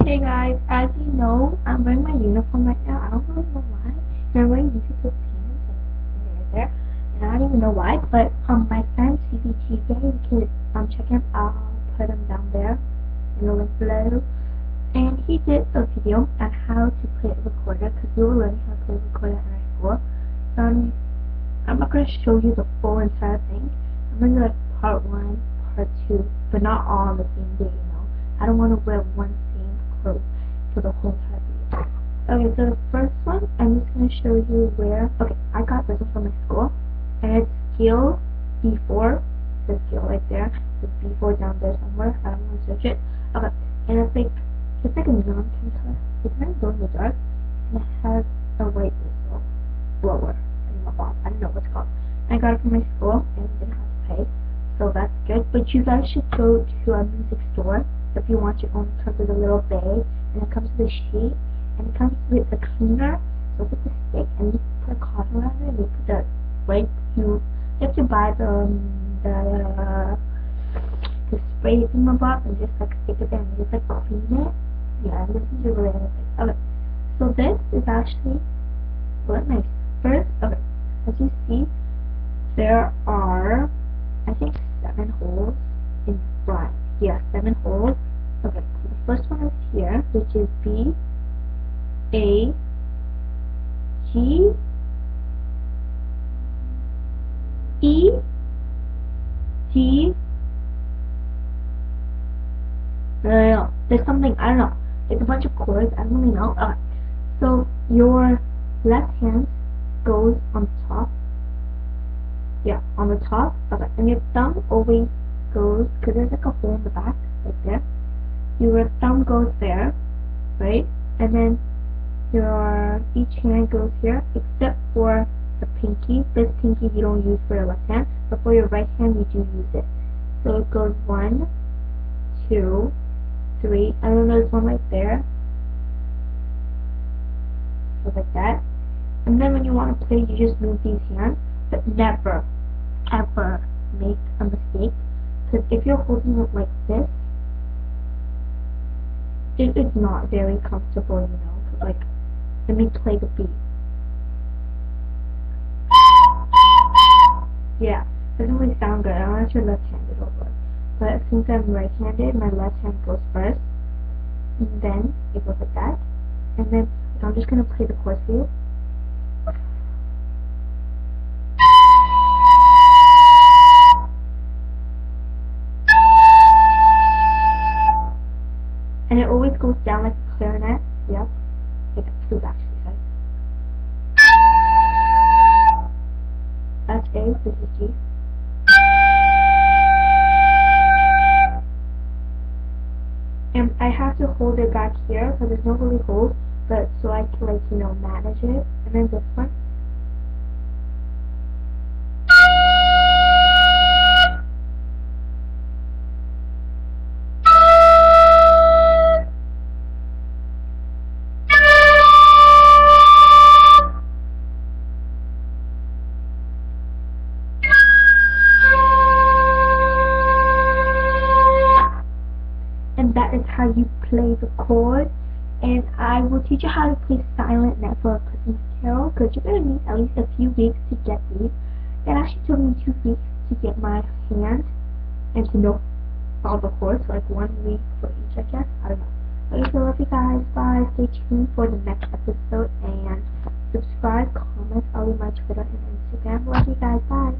Hey guys, as you know, I'm wearing my uniform right now. I don't really know why. And I'm wearing these two pants right there. And I don't even know why, but my friend CBT, you can check him out. I'll put him down there in the link below. And he did a video on how to play a recorder because we were learning how to play a recorder in our school. So I'm not going to show you the full entire thing. I'm going to do like part 1, part 2, but not all on the same day, you know. I don't want to wear one same clothes for the whole entire video. Okay, so the first one, I'm just going to show you where. Okay, I got this one from my school, and it's scale B4. It says scale right there. It's B4 down there somewhere. I don't want to search it. Okay, and it's like a neon kind of color. It's very glow in the dark, and it has a white whistle blower in the box. I don't know what it's called. I got it from my school, and didn't have to pay, so that's good. But you guys should go to a music store if you want your own. It comes with a little bag, and it comes with a sheet, and it comes with a cleaner. So with the stick, and you put a cotton around it, and you put the right. You have to buy the spray thingamabob and just like stick it there and just like clean it. Yeah, and this is your really nice. Okay, so this is actually what nice. First, okay, as you see, there are I think 7 holes in front. Yeah, 7 holes. Okay, so the first one is here, which is B A G E G. No, there's something, I don't know. It's a bunch of chords, I don't really know. So your left hand goes on top. Yeah, on the top. Okay, and your thumb always goes, because there's like a hole in the back, right there. Your thumb goes there, right? And then each hand goes here, except for the pinky. This pinky you don't use for your left hand, but for your right hand you do use it. So it goes 1, 2, 3, and then there's one right there. So like that. And then when you want to play, you just move these hands, but never, ever make a mistake. Because if you're holding it like this, it is not very comfortable, you know. Cause like, let me play the beat. Yeah, doesn't really sound good unless you're left-handed over. But since I'm right-handed, my left hand goes first, and then it goes like that. And then I'm just gonna play the chords for you. And it always goes down like a clarinet. Yep. Like a flute actually, sorry. That's A, this is G. And I have to hold it back here because there's no really hold, but so I can like, you know, manage it. And then this one. And that is how you play the chord. And I will teach you how to play Silent Night for a Christmas Carol, because you're going to need at least a few weeks to get these. It actually took me 2 weeks to get my hand and to know all the chords, so like 1 week for each, I guess. I don't know. Okay, so love you guys. Bye. Stay tuned for the next episode, and subscribe, comment. I'll leave my Twitter and Instagram. Love you guys. Bye.